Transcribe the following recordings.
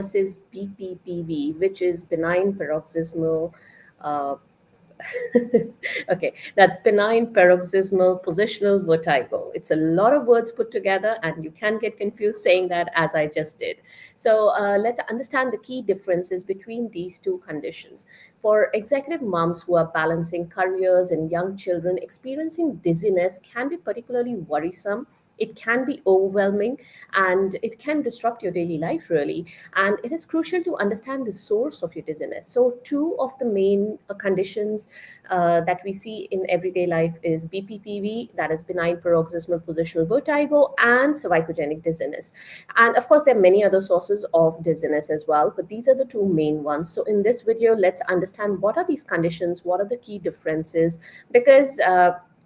versus BPPV, which is benign paroxysmal. Uh, okay, that's benign paroxysmal positional vertigo. It's a lot of words put together, and you can get confused saying that as I just did. So let's understand the key differences between these two conditions. For executive moms who are balancing careers and young children, experiencing dizziness can be particularly worrisome. It can be overwhelming, and it can disrupt your daily life, really. And it is crucial to understand the source of your dizziness. So two of the main conditions that we see in everyday life is BPPV, that is benign paroxysmal positional vertigo, and cervicogenic dizziness. And of course, there are many other sources of dizziness as well, but these are the two main ones. So in this video, let's understand what are these conditions, what are the key differences, because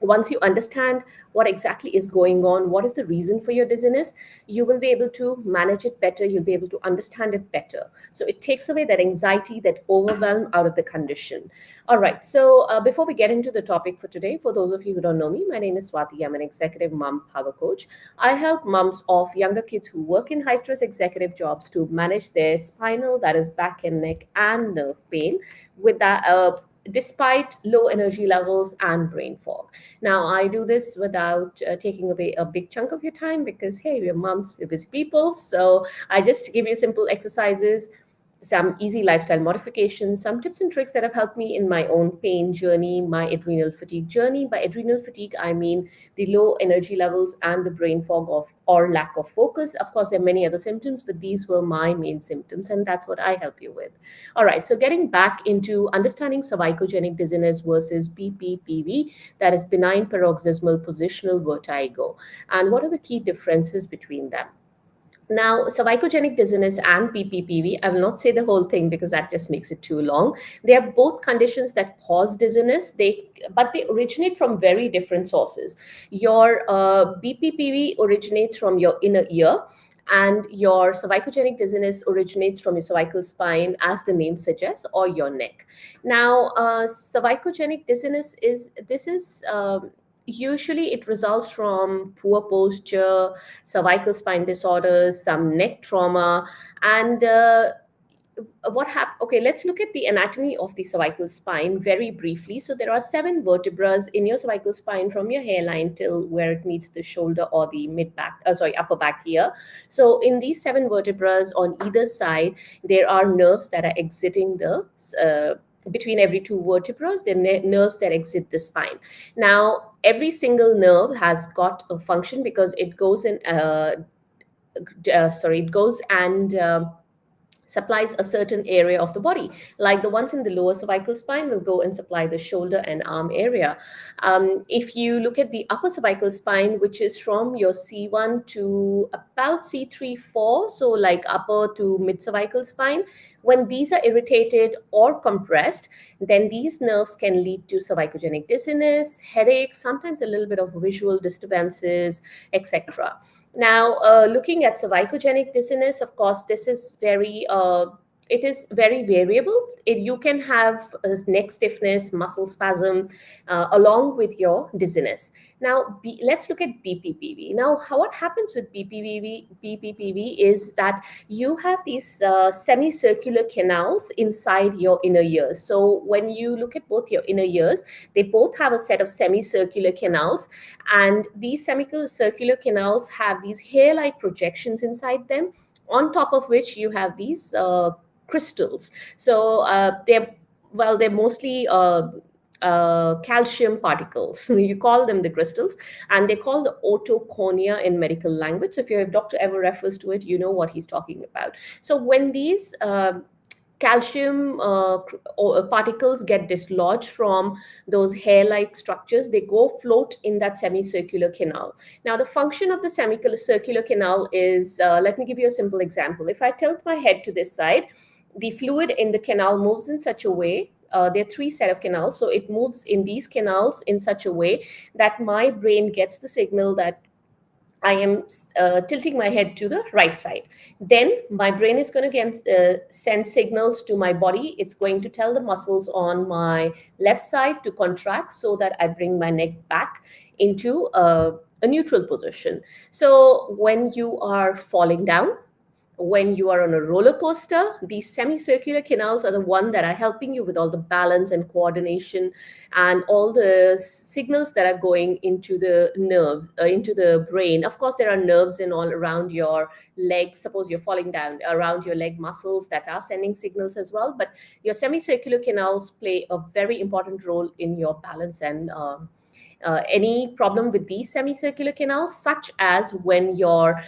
once you understand what exactly is going on, what is the reason for your dizziness, you will be able to manage it better. You'll be able to understand it better. So it takes away that anxiety, that overwhelm out of the condition. All right. So before we get into the topic for today, for those of you who don't know me, my name is Swati. I'm an executive mom power coach. I help moms of younger kids who work in high stress executive jobs to manage their spinal, that is back and neck, and nerve pain with that. Despite low energy levels and brain fog. Now, I do this without taking away a big chunk of your time because, hey, we're moms, we're busy people. So I just give you simple exercises, some easy lifestyle modifications, some tips and tricks that have helped me in my own pain journey, my adrenal fatigue journey. By adrenal fatigue, I mean the low energy levels and the brain fog of or lack of focus. Of course, there are many other symptoms, but these were my main symptoms, and that's what I help you with. All right, so getting back into understanding cervicogenic dizziness versus BPPV, that is benign paroxysmal positional vertigo, and what are the key differences between them? Now, cervicogenic dizziness and BPPV, I will not say the whole thing because that just makes it too long. They are both conditions that cause dizziness, but they originate from very different sources. Your BPPV originates from your inner ear, and your cervicogenic dizziness originates from your cervical spine, as the name suggests, or your neck. Now, cervicogenic dizziness usually it results from poor posture, cervical spine disorders, some neck trauma, and okay, let's look at the anatomy of the cervical spine very briefly. So there are 7 vertebrae in your cervical spine from your hairline till where it meets the shoulder or the upper back here. So in these 7 vertebrae on either side, there are nerves that are exiting the between every 2 vertebrae, there are nerves that exit the spine. Now, every single nerve has got a function because it goes in it goes and supplies a certain area of the body. Like the ones in the lower cervical spine will go and supply the shoulder and arm area. If you look at the upper cervical spine, which is from your C1 to about C3, 4, so like upper to mid cervical spine, when these are irritated or compressed, then these nerves can lead to cervicogenic dizziness, headaches, sometimes a little bit of visual disturbances, etc. Now, looking at cervicogenic dizziness, of course, it is very variable. You can have neck stiffness, muscle spasm, along with your dizziness. Now, let's look at BPPV. Now, what happens with BPPV is that you have these semicircular canals inside your inner ears. So when you look at both your inner ears, they both have a set of semicircular canals, and these semicircular canals have these hair-like projections inside them, on top of which you have these crystals. So they're mostly calcium particles. You call them the crystals, and they call the otoconia in medical language. So if your doctor ever refers to it, you know what he's talking about. So when these calcium particles get dislodged from those hair-like structures, they go float in that semicircular canal. Now, the function of the semicircular canal is, let me give you a simple example. If I tilt my head to this side, the fluid in the canal moves in such a way, there are 3 set of canals, so it moves in these canals in such a way that my brain gets the signal that I am tilting my head to the right side. Then my brain is going to send signals to my body. It's going to tell the muscles on my left side to contract so that I bring my neck back into a neutral position. So when you are falling down, when you are on a roller coaster, these semicircular canals are the one that are helping you with all the balance and coordination and all the signals that are going into the nerve, into the brain. Of course, there are nerves in all around your legs. Suppose you're falling down, around your leg muscles that are sending signals as well. But your semicircular canals play a very important role in your balance and any problem with these semicircular canals, such as when your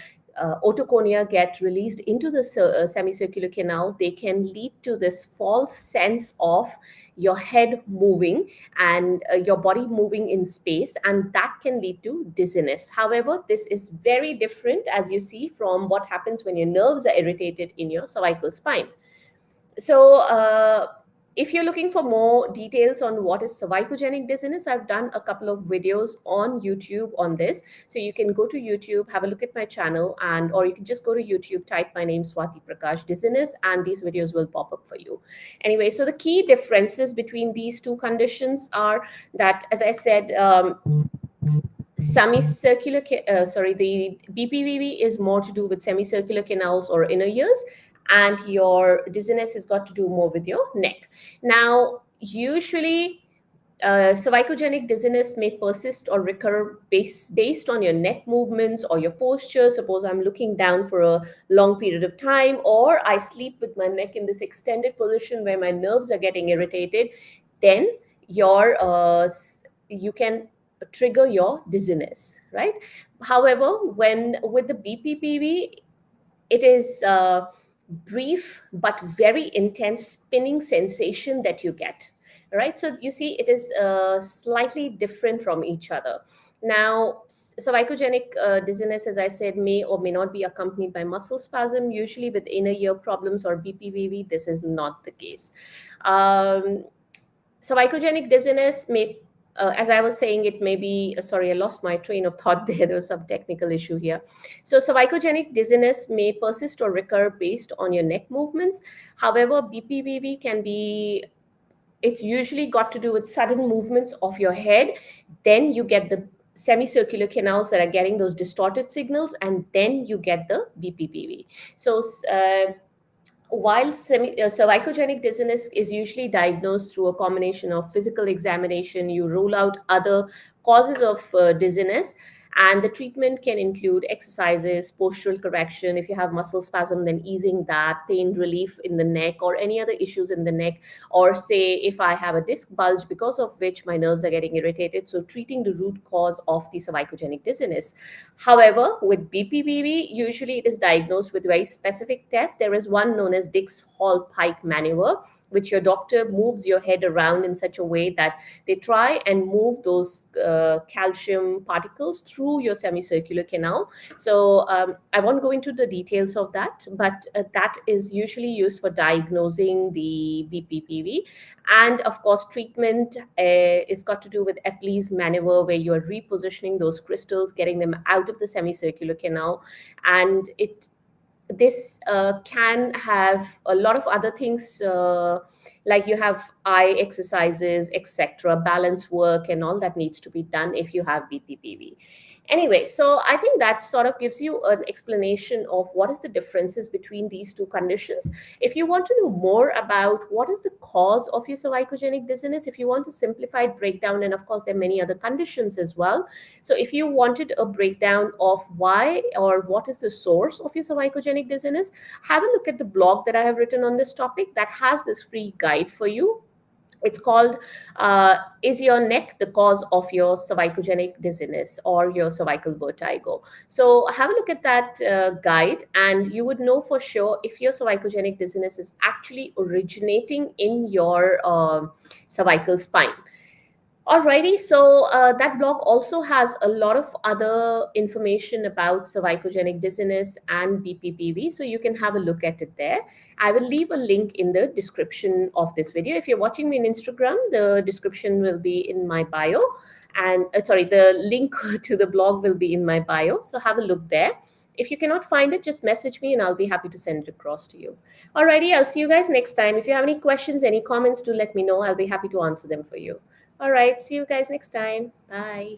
otoconia get released into the semicircular canal, they can lead to this false sense of your head moving and your body moving in space, and that can lead to dizziness. However, this is very different, as you see, from what happens when your nerves are irritated in your cervical spine. So, if you're looking for more details on what is cervicogenic dizziness, I've done a couple of videos on YouTube on this. So you can go to YouTube, have a look at my channel, and or you can just go to YouTube, type my name, Swati Prakash Dizziness, and these videos will pop up for you. Anyway, so the key differences between these two conditions are that, as I said, the BPPV is more to do with semicircular canals or inner ears, and your dizziness has got to do more with your neck. Now, usually, cervicogenic dizziness may persist or recur based on your neck movements or your posture. Suppose I'm looking down for a long period of time, or I sleep with my neck in this extended position where my nerves are getting irritated, then you can trigger your dizziness, right? However, when with the BPPV, it is brief but very intense spinning sensation that you get, right? So you see, it is slightly different from each other. Now, cervicogenic dizziness, as I said, may or may not be accompanied by muscle spasm. Usually with inner ear problems or BPPV, this is not the case. Cervicogenic dizziness may, as I was saying, it may be, sorry, I lost my train of thought there. There was some technical issue here. So cervicogenic dizziness may persist or recur based on your neck movements. However, BPPV can be, it's usually got to do with sudden movements of your head. Then you get the semicircular canals that are getting those distorted signals, and then you get the BPPV. So, while cervicogenic dizziness is usually diagnosed through a combination of physical examination, you rule out other causes of dizziness, and the treatment can include exercises, postural correction. If you have muscle spasm, then easing that, pain relief in the neck, or any other issues in the neck, or say if I have a disc bulge because of which my nerves are getting irritated, so treating the root cause of the cervicogenic dizziness. However, with BPPV, usually it is diagnosed with very specific tests. There is one known as Dix-Hall-Pike maneuver, which your doctor moves your head around in such a way that they try and move those calcium particles through your semicircular canal. So I won't go into the details of that, but that is usually used for diagnosing the BPPV. And of course, treatment is got to do with Epley's maneuver, where you are repositioning those crystals, getting them out of the semicircular canal, and this can have a lot of other things, like you have eye exercises, etc., balance work, and all that needs to be done if you have BPPV. Anyway, so I think that sort of gives you an explanation of what is the differences between these two conditions. If you want to know more about what is the cause of your cervicogenic dizziness, if you want a simplified breakdown, and of course there are many other conditions as well. So if you wanted a breakdown of why or what is the source of your cervicogenic dizziness, have a look at the blog that I have written on this topic that has this free guide for you. It's called Is Your Neck the Cause of Your Cervicogenic Dizziness or Your Cervical Vertigo? So have a look at that guide, and you would know for sure if your cervicogenic dizziness is actually originating in your cervical spine. Alrighty, so that blog also has a lot of other information about cervicogenic dizziness and BPPV, so you can have a look at it there. I will leave a link in the description of this video. If you're watching me on Instagram, the description will be in my bio, and the link to the blog will be in my bio, so have a look there. If you cannot find it, just message me and I'll be happy to send it across to you. Alrighty, I'll see you guys next time. If you have any questions, any comments, do let me know. I'll be happy to answer them for you. All right. See you guys next time. Bye.